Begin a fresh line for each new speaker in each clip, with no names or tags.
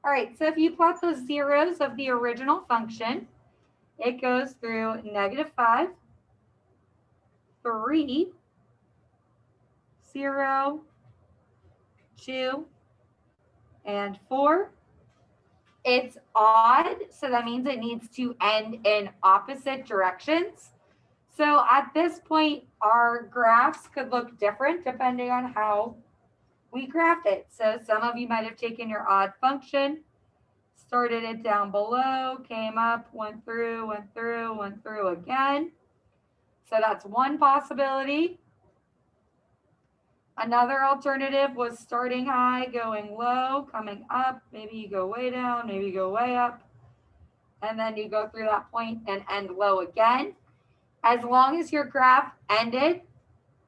All right, so if you plot the zeros of the original function, it goes through -5, 3, 0, 2, and 4. It's odd, so that means it needs to end in opposite directions. So at this point, our graphs could look different depending on how we graphed it. So some of you might have taken your odd function, started it down below, came up, went through again. So that's one possibility. Another alternative was starting high, going low, coming up. Maybe you go way down, maybe you go way up. And then you go through that point and end low again. As long as your graph ended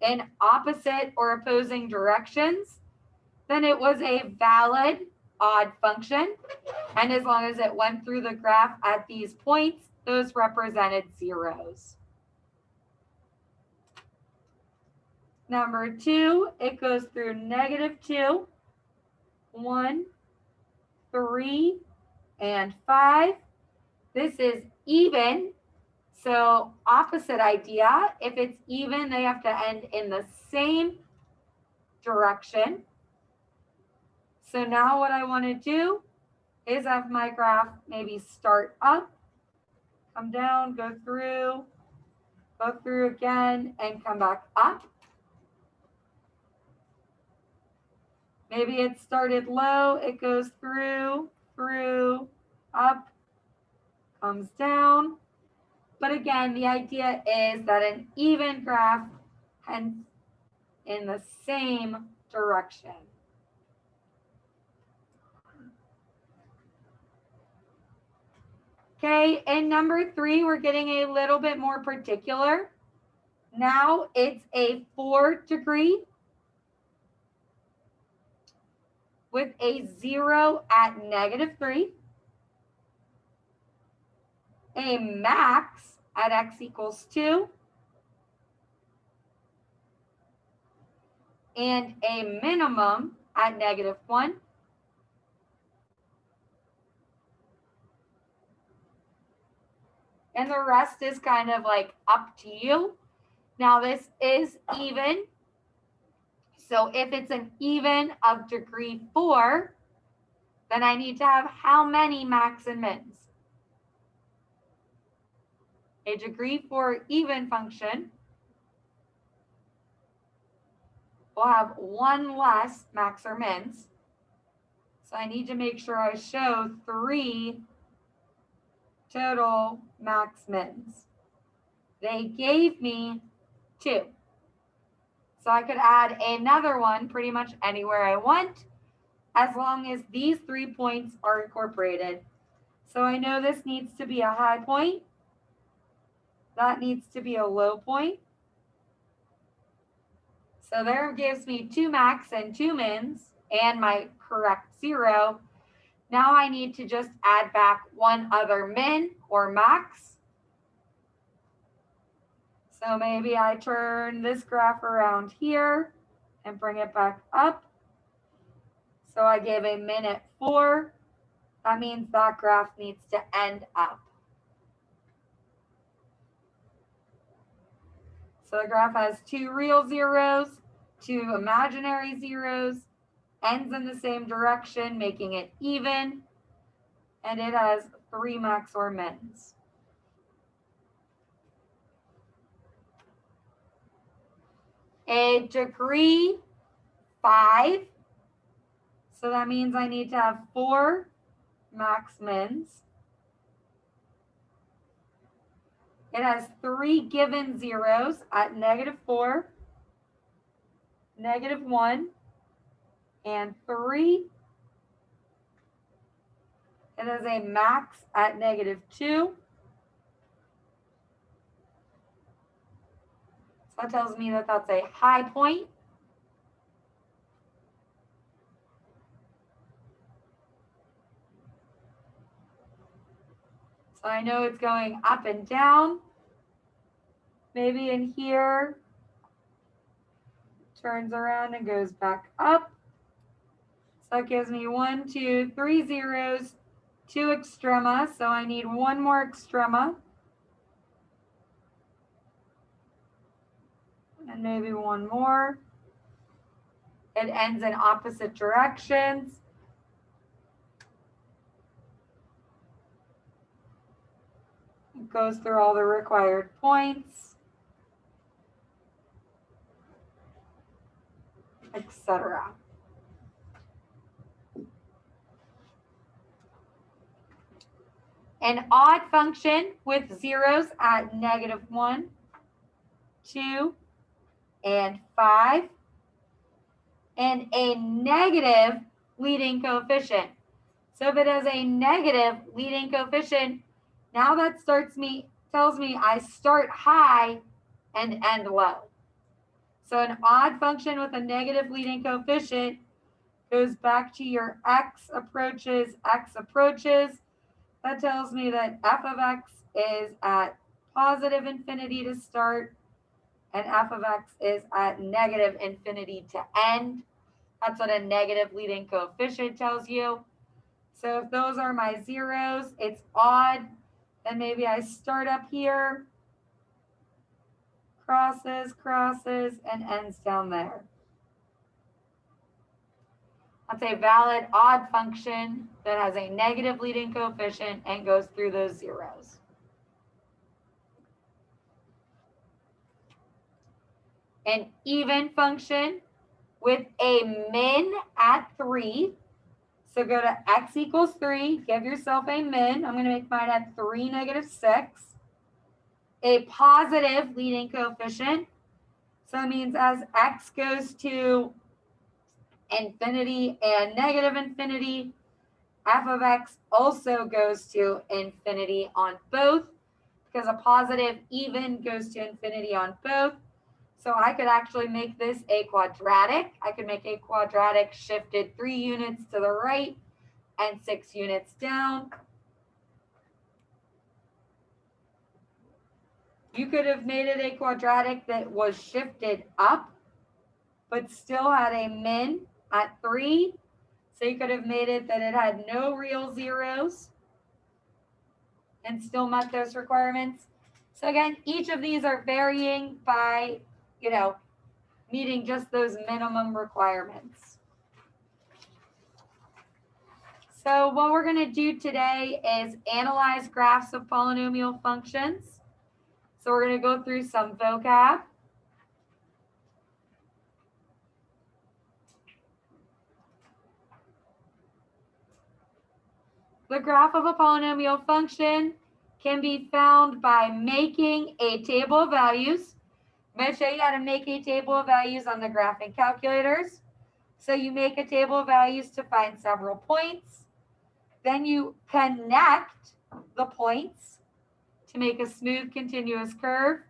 in opposite or opposing directions, then it was a valid odd function. And as long as it went through the graph at these points, those represented zeros. Number 2, it goes through -2, 1, 3, and 5. This is even. So opposite idea, if it's even, they have to end in the same direction. So now what I want to do is have my graph maybe start up, come down, go through again, and come back up. Maybe it started low, it goes through, up, comes down. But again, the idea is that an even graph ends in the same direction. Okay, in number 3, we're getting a little bit more particular. Now it's a 4-degree with a 0 at -3, a max at x equals 2, and a minimum at -1. And the rest is kind of like up to you. Now this is even. So if it's an even of degree 4, then I need to have how many max and mins? A degree 4 even function will have 1 less max or mins. So I need to make sure I show 3 total max mins. They gave me 2. So I could add another one pretty much anywhere I want, as long as these 3 points are incorporated. So I know this needs to be a high point. That needs to be a low point. So there gives me 2 max and 2 mins and my correct 0. Now I need to just add back one other min or max. So maybe I turn this graph around here and bring it back up. So I gave a min at 4. That means that graph needs to end up. So the graph has 2 real zeros, 2 imaginary zeros, ends in the same direction, making it even, and it has 3 max or mins. A degree 5, so that means I need to have 4 max mins. It has 3 given zeros at -4, -1, and 3. It has a max at -2. So that tells me that that's a high point. So I know it's going up and down. Maybe in here, turns around and goes back up. So that gives me 1, 2, 3 zeros, 2 extrema. So I need one more extrema. And maybe one more. It ends in opposite directions. It goes through all the required points, etc. An odd function with zeros at -1, 2, and 5, and a negative leading coefficient. So if it has a negative leading coefficient, now that tells me I start high and end low. So an odd function with a negative leading coefficient goes back to your x approaches. That tells me that f of x is at positive infinity to start, and f of x is at negative infinity to end. That's what a negative leading coefficient tells you. So if those are my zeros, it's odd, then maybe I start up here, crosses, and ends down there. That's a valid odd function that has a negative leading coefficient and goes through those zeros. An even function with a min at 3. So go to x equals 3, give yourself a min. I'm going to make mine at 3, -6. A positive leading coefficient. So it means as x goes to infinity and negative infinity, f of x also goes to infinity on both, because a positive even goes to infinity on both. So I could actually make this a quadratic. I could make a quadratic shifted 3 units to the right and 6 units down. You could have made it a quadratic that was shifted up, but still had a min at 3. So you could have made it that it had no real zeros and still met those requirements. So again, each of these are varying by, meeting just those minimum requirements. So what we're going to do today is analyze graphs of polynomial functions. So we're going to go through some vocab. The graph of a polynomial function can be found by making a table of values. I'm going to show you how to make a table of values on the graphing calculators. So you make a table of values to find several points. Then you connect the points to make a smooth continuous curve.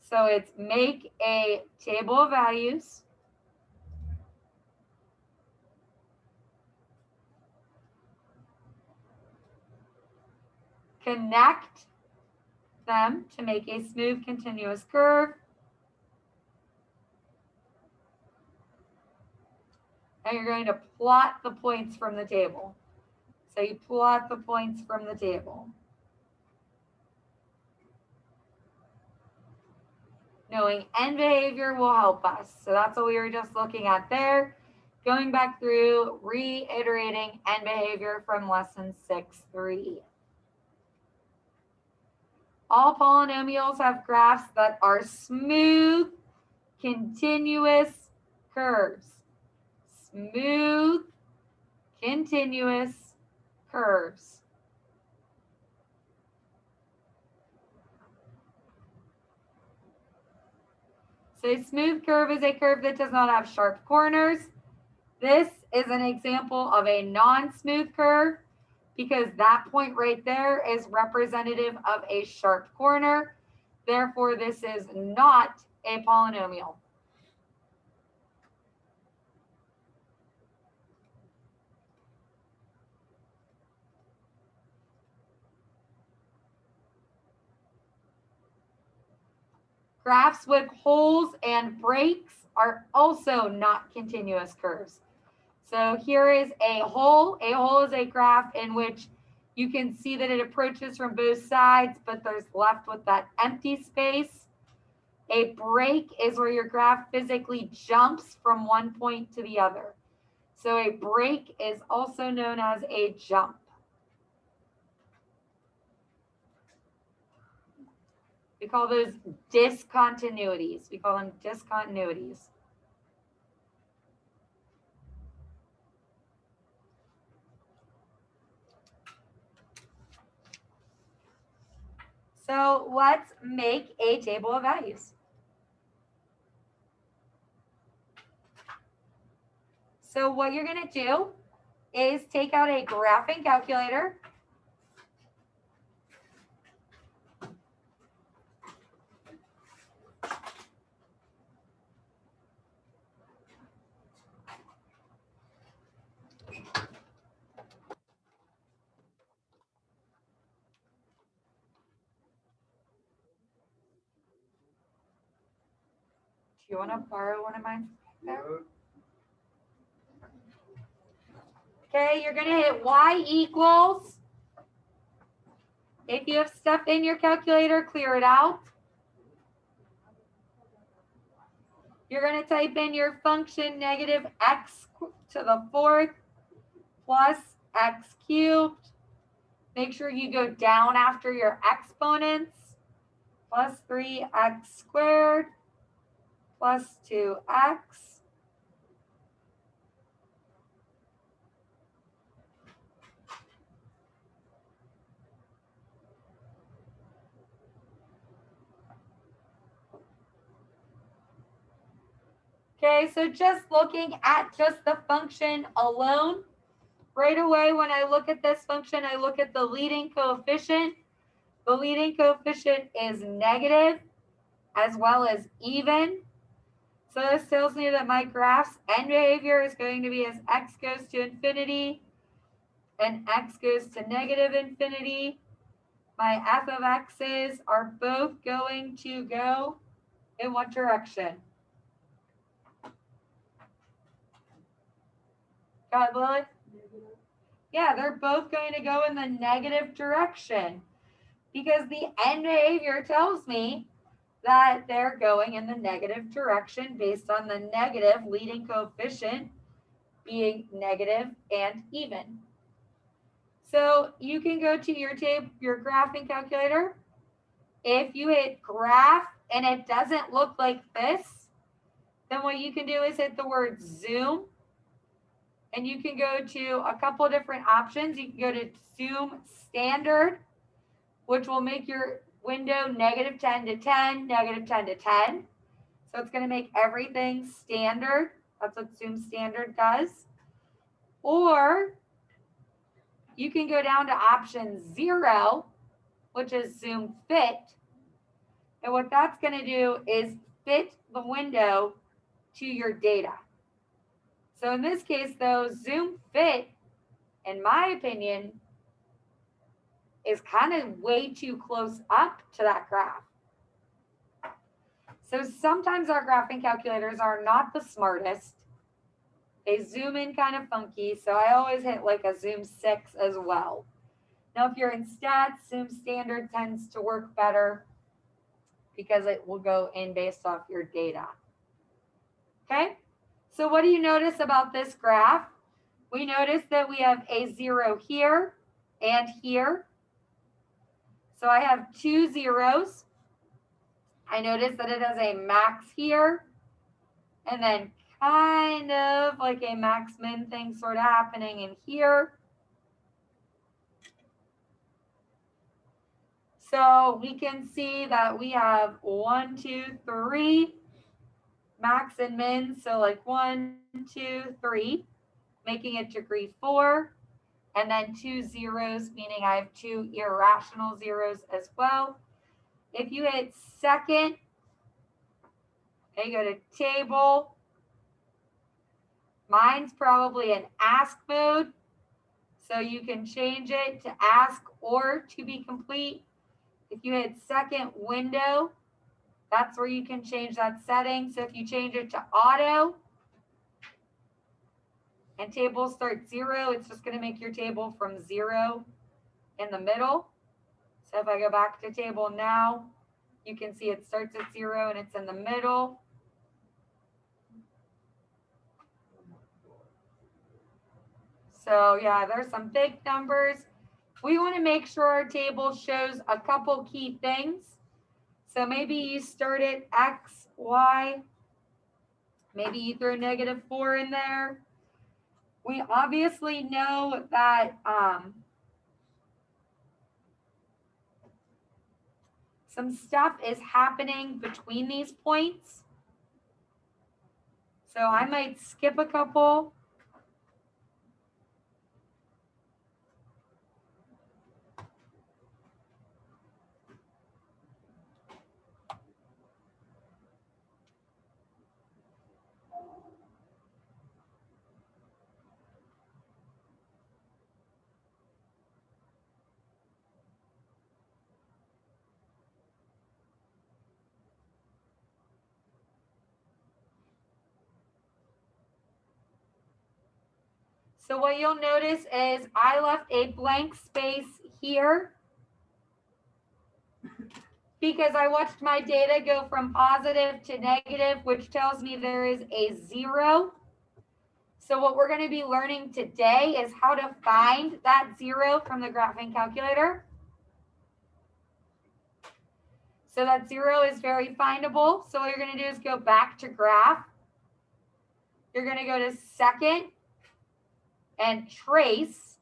So it's make a table of values. Connect them to make a smooth continuous curve. And you're going to plot the points from the table. So you plot the points from the table. Knowing end behavior will help us. So that's what we were just looking at there. Going back through, reiterating end behavior from lesson 6.3. All polynomials have graphs that are smooth, continuous curves. Smooth, continuous curves. So a smooth curve is a curve that does not have sharp corners. This is an example of a non-smooth curve because that point right there is representative of a sharp corner. Therefore, this is not a polynomial. Graphs with holes and breaks are also not continuous curves. So here is a hole. A hole is a graph in which you can see that it approaches from both sides, but there's left with that empty space. A break is where your graph physically jumps from one point to the other. So a break is also known as a jump. We call those discontinuities. We call them discontinuities. So let's make a table of values. So what you're going to do is take out a graphing calculator. Do you want to borrow one of mine? Okay, you're going to hit y equals. If you have stuff in your calculator, clear it out. You're going to type in your function negative x to the fourth plus x cubed. Make sure you go down after your exponents. Plus 3x squared plus 2x. Okay, so just looking at just the function alone, right away when I look at this function, I look at the leading coefficient. The leading coefficient is negative as well as even. So this tells me that my graph's end behavior is going to be as x goes to infinity and x goes to negative infinity. My f of x's are both going to go in what direction? Got it, Lily? Yeah, they're both going to go in the negative direction because the end behavior tells me that they're going in the negative direction based on the negative leading coefficient being negative and even. So you can go to your graphing calculator. If you hit graph and it doesn't look like this, then what you can do is hit the word zoom. And you can go to a couple of different options. You can go to zoom standard, which will make your window negative 10 to 10, negative 10 to 10. So it's going to make everything standard. That's what zoom standard does. Or you can go down to option 0, which is zoom fit. And what that's going to do is fit the window to your data. So in this case, though, zoom fit, in my opinion, is kind of way too close up to that graph. So sometimes our graphing calculators are not the smartest. They zoom in kind of funky, so I always hit like a zoom 6 as well. Now, if you're in stats, zoom standard tends to work better because it will go in based off your data. Okay, so what do you notice about this graph? We notice that we have a 0 here and here. So I have 2 zeros. I notice that it has a max here and then kind of like a max min thing sort of happening in here. So we can see that we have 1, 2, 3 max and min. So like 1, 2, 3, making it degree 4. And then 2 zeros, meaning I have 2 irrational zeros as well. If you hit second, okay, go to table. Mine's probably in ask mode. So you can change it to ask or to be complete. If you hit second window, that's where you can change that setting. So if you change it to auto, and table starts 0, it's just going to make your table from 0 in the middle. So if I go back to table now, you can see it starts at 0 and it's in the middle. So yeah, there's some big numbers. We want to make sure our table shows a couple key things. So maybe you start at X, Y. Maybe you throw -4 in there. We obviously know that some stuff is happening between these points. So I might skip a couple. So what you'll notice is I left a blank space here because I watched my data go from positive to negative, which tells me there is a 0. So what we're going to be learning today is how to find that 0 from the graphing calculator. So that 0 is very findable. So what you're going to do is go back to graph. You're going to go to second and trace.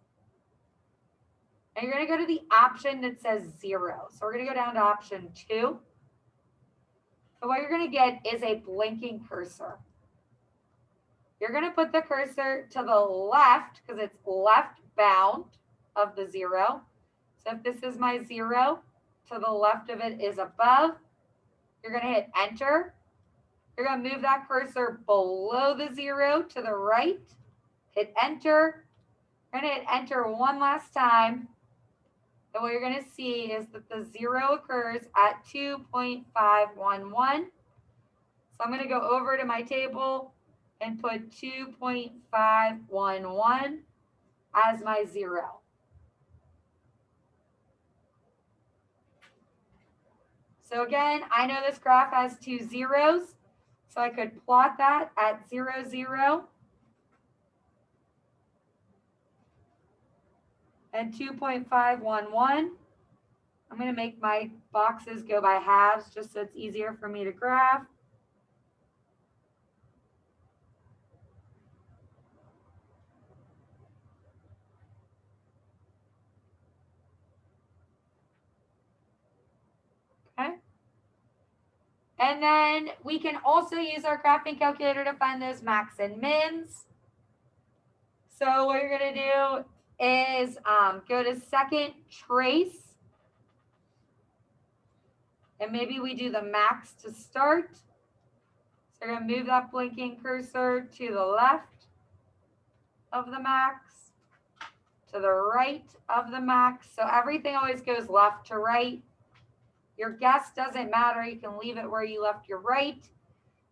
And you're going to go to the option that says 0. So we're going to go down to option 2. So what you're going to get is a blinking cursor. You're going to put the cursor to the left because it's left bound of the 0. So if this is my 0, to the left of it is above. You're going to hit enter. You're going to move that cursor below the 0 to the right. Hit enter. You're going to hit enter one last time. And what you're going to see is that the 0 occurs at 2.511. So I'm going to go over to my table and put 2.511 as my 0. So again, I know this graph has 2 zeros, so I could plot that at 0, 0 and 2.511. I'm going to make my boxes go by halves just so it's easier for me to graph. Okay. And then we can also use our graphing calculator to find those max and mins. So what you're going to do is go to second trace. And maybe we do the max to start. So we're going to move that blinking cursor to the left of the max, to the right of the max. So everything always goes left to right. Your guess doesn't matter. You can leave it where you left your right.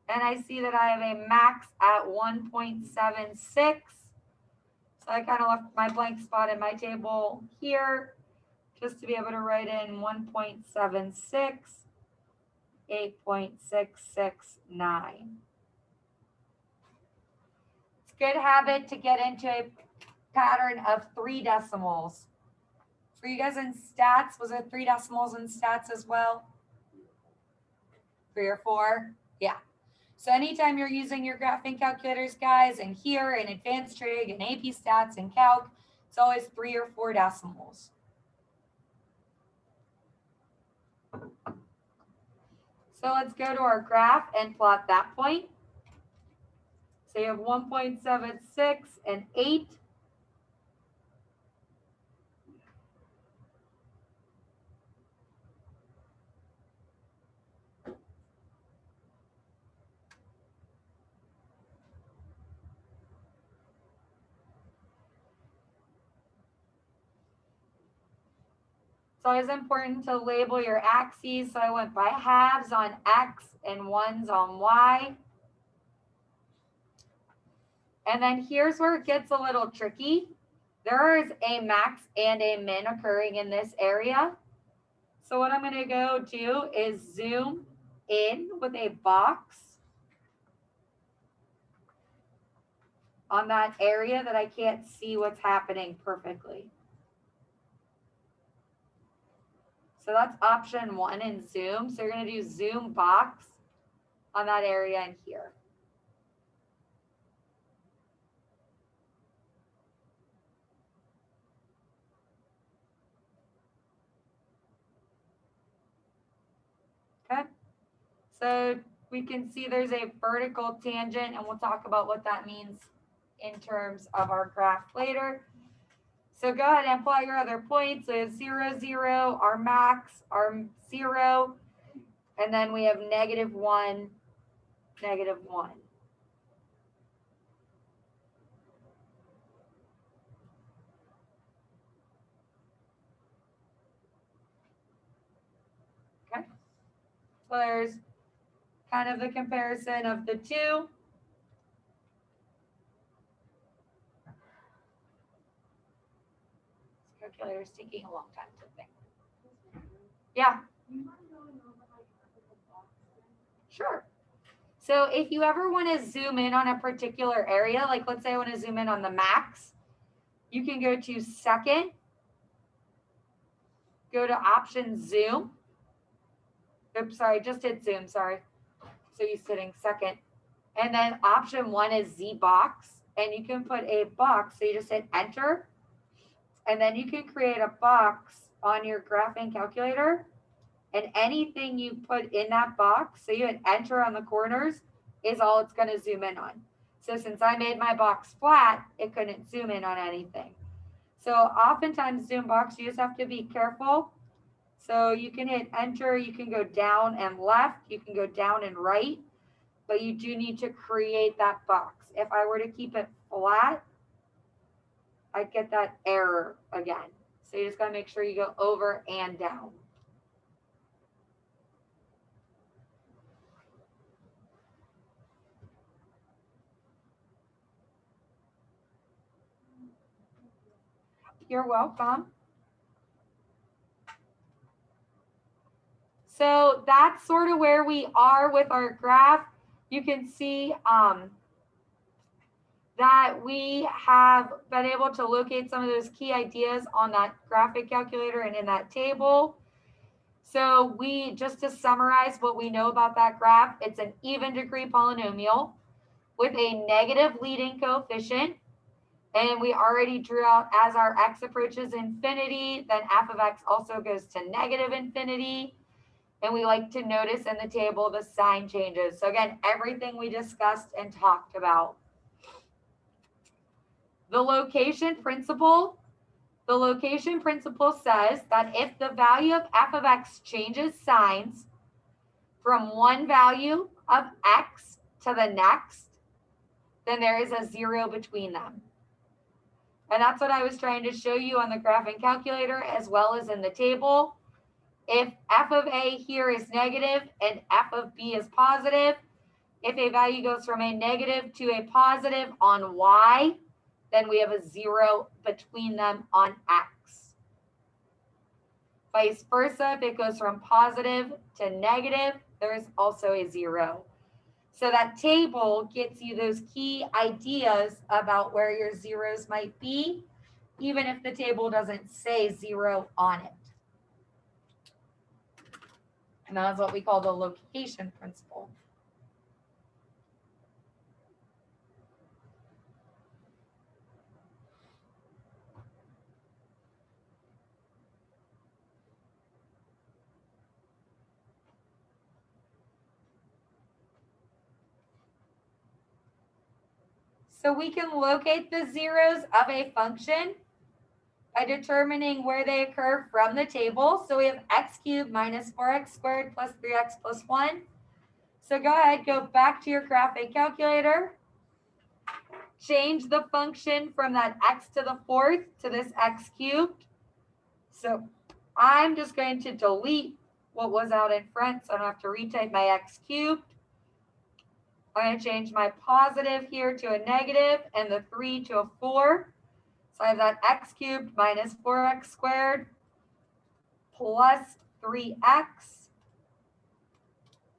And I see that I have a max at 1.76. So I kind of left my blank spot in my table here just to be able to write in 1.76, 8.669. It's a good habit to get into a pattern of 3 decimals. For you guys in stats, was it 3 decimals in stats as well? 3 or 4? Yeah. So anytime you're using your graphing calculators, guys, and here in advanced trig and AP stats and calc, it's always 3 or 4 decimals. So let's go to our graph and plot that point. So you have 1.76 and 8. It's always important to label your axes. So I went by halves on X and 1s on Y. And then here's where it gets a little tricky. There is a max and a min occurring in this area. So what I'm going to go do is zoom in with a box on that area that I can't see what's happening perfectly. So that's option 1 in zoom. So you're going to do zoom box on that area in here. Okay. So we can see there's a vertical tangent, and we'll talk about what that means in terms of our graph later. So go ahead and plot your other points. So we have 0, 0, our max, our 0, and then we have -1, -1. Okay. So there's kind of the comparison of the two. This calculator is taking a long time to think. Yeah. Sure. So if you ever want to zoom in on a particular area, like let's say I want to zoom in on the max, you can go to second, go to option zoom. Oops, sorry, just hit zoom, sorry. So you're sitting second. And then option 1 is Z box, and you can put a box. So you just hit enter, and then you can create a box on your graphing calculator, and anything you put in that box, so you hit enter on the corners, is all it's going to zoom in on. So since I made my box flat, it couldn't zoom in on anything. So oftentimes zoom box, you just have to be careful. So you can hit enter, you can go down and left, you can go down and right, but you do need to create that box. If I were to keep it flat, I'd get that error again. So you just gotta make sure you go over and down. You're welcome. So that's sort of where we are with our graph. You can see that we have been able to locate some of those key ideas on that graphic calculator and in that table. So just to summarize what we know about that graph, it's an even degree polynomial with a negative leading coefficient. And we already drew out as our x approaches infinity, then f of x also goes to negative infinity. And we like to notice in the table the sign changes. So again, everything we discussed and talked about. The location principle says that if the value of f of x changes signs from one value of x to the next, then there is a 0 between them. And that's what I was trying to show you on the graphing calculator as well as in the table. If f of a here is negative and f of b is positive, if a value goes from a negative to a positive on y, then we have a 0 between them on x. Vice versa, if it goes from positive to negative, there is also a 0. So that table gets you those key ideas about where your zeros might be, even if the table doesn't say 0 on it. And that's what we call the location principle. So we can locate the zeros of a function by determining where they occur from the table. So we have x cubed minus 4x squared plus 3x plus 1. So go ahead, go back to your graphing calculator. Change the function from that x to the 4th to this x cubed. So I'm just going to delete what was out in front so I don't have to retype my x cubed. I'm going to change my positive here to a negative and the 3 to a 4. So I have that x cubed minus 4x squared plus 3x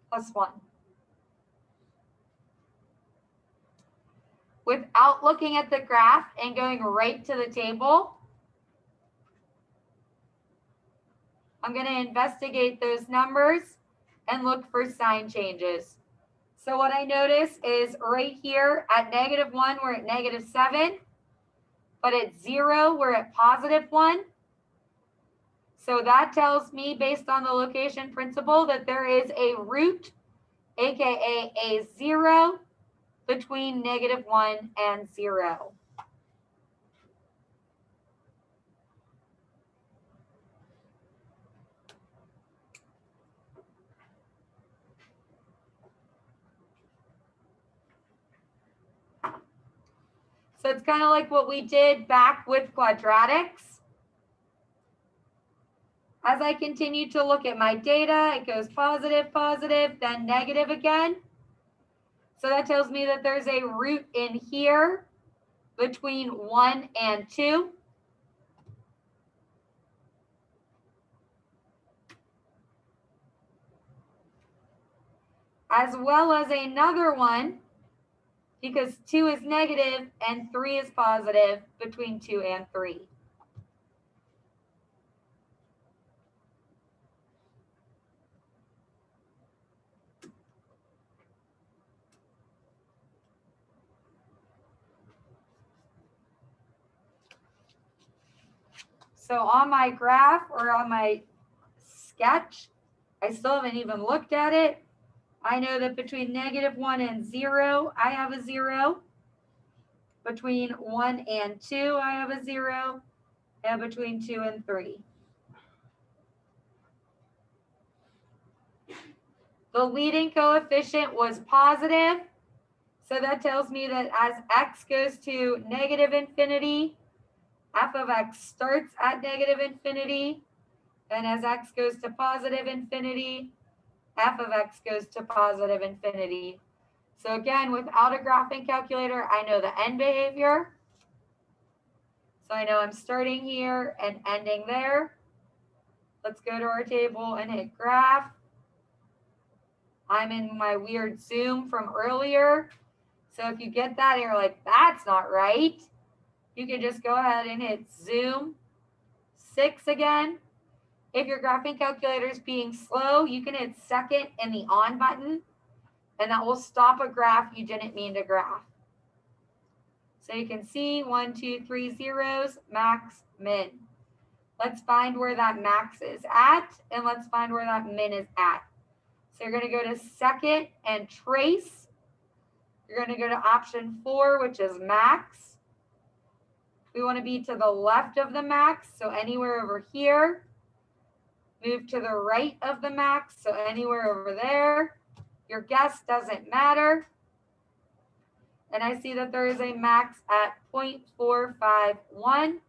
plus 1. Without looking at the graph and going right to the table, I'm going to investigate those numbers and look for sign changes. So what I notice is right here at -1, we're at -7, but at 0, we're at +1. So that tells me, based on the location principle, that there is a root, aka a 0, between -1 and 0. So it's kind of like what we did back with quadratics. As I continue to look at my data, it goes positive, positive, then negative again. So that tells me that there's a root in here between 1 and 2. As well as another one, because 2 is negative and 3 is positive between 2 and 3. So on my graph or on my sketch, I still haven't even looked at it. I know that between -1 and 0, I have a 0. Between 1 and 2, I have a 0. And between 2 and 3. The leading coefficient was positive. So that tells me that as x goes to -infinity, f of x starts at -infinity. And as x goes to +infinity, f of x goes to +infinity. So again, without a graphing calculator, I know the end behavior. So I know I'm starting here and ending there. Let's go to our table and hit graph. I'm in my weird zoom from earlier. So if you get that and you're like, that's not right, you can just go ahead and hit zoom 6 again. If your graphing calculator is being slow, you can hit second and the on button, and that will stop a graph you didn't mean to graph. So you can see 1, 2, 3 zeros, max, min. Let's find where that max is at, and let's find where that min is at. So you're going to go to second and trace. You're going to go to option 4, which is max. We want to be to the left of the max, so anywhere over here. Move to the right of the max, so anywhere over there. Your guess doesn't matter. And I see that there is a max at 0.451,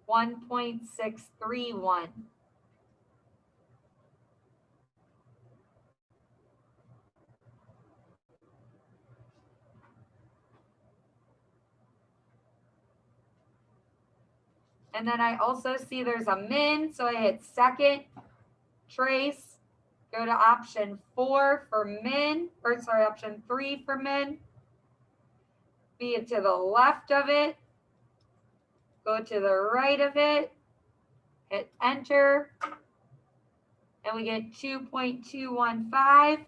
1.631. And then I also see there's a min, so I hit second, trace, go to option 4 for min, or sorry, option 3 for min. Be it to the left of it, go to the right of it, hit enter, and we get 2.215,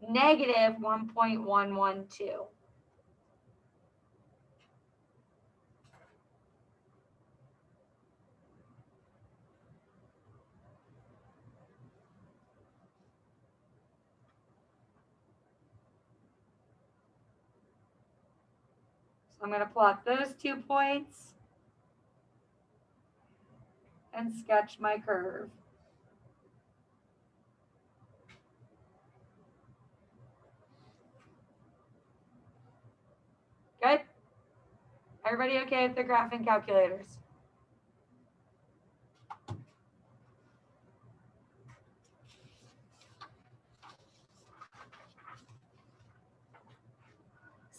negative 1.112. So I'm going to plot those 2 points and sketch my curve. Good? Everybody okay with the graphing calculators?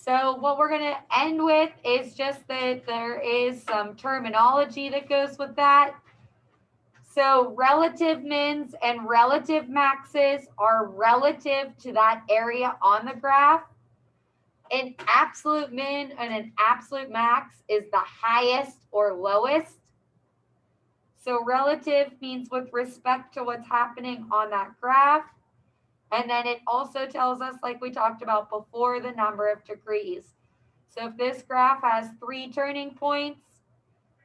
So what we're going to end with is just that there is some terminology that goes with that. So relative mins and relative maxes are relative to that area on the graph. An absolute min and an absolute max is the highest or lowest. So relative means with respect to what's happening on that graph. And then it also tells us, like we talked about before, the number of degrees. So if this graph has 3 turning points,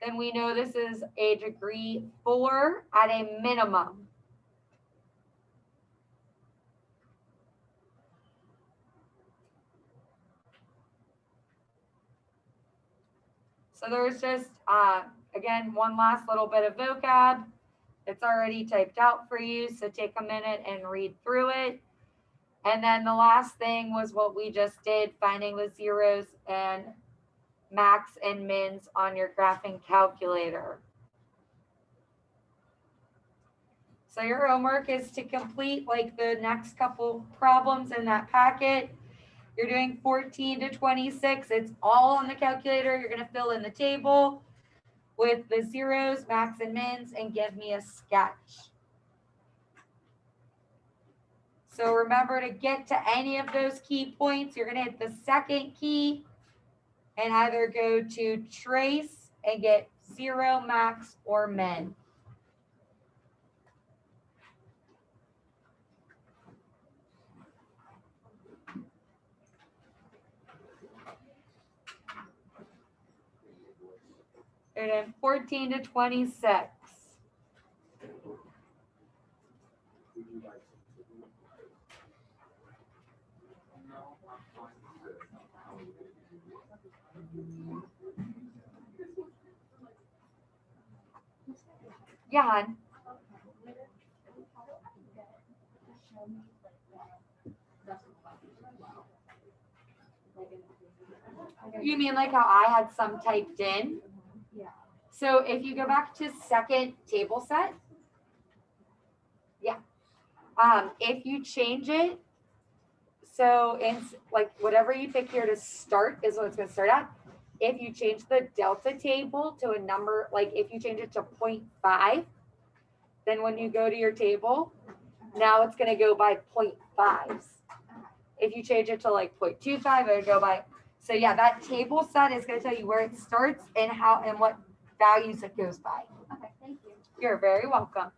then we know this is a degree 4 at a minimum. So there's just, again, one last little bit of vocab. It's already typed out for you, so take a minute and read through it. And then the last thing was what we just did, finding the zeros and max and mins on your graphing calculator. So your homework is to complete like the next couple problems in that packet. You're doing 14 to 26. It's all on the calculator. You're going to fill in the table with the zeros, max and mins, and give me a sketch. So remember, to get to any of those key points, you're going to hit the second key and either go to trace and get 0, max, or min. And then 14 to 26. Yeah, hon. You mean like how I had some typed in? Yeah. So if you go back to second table set, yeah. If you change it, so it's like whatever you pick here to start is what it's going to start at. If you change the delta table to a number, like if you change it to 0.5, then when you go to your table, now it's going to go by 0.5s. If you change it to like 0.25, it would go by. So yeah, that table set is going to tell you where it starts and how and what values it goes by.
Okay, thank you.
You're very welcome.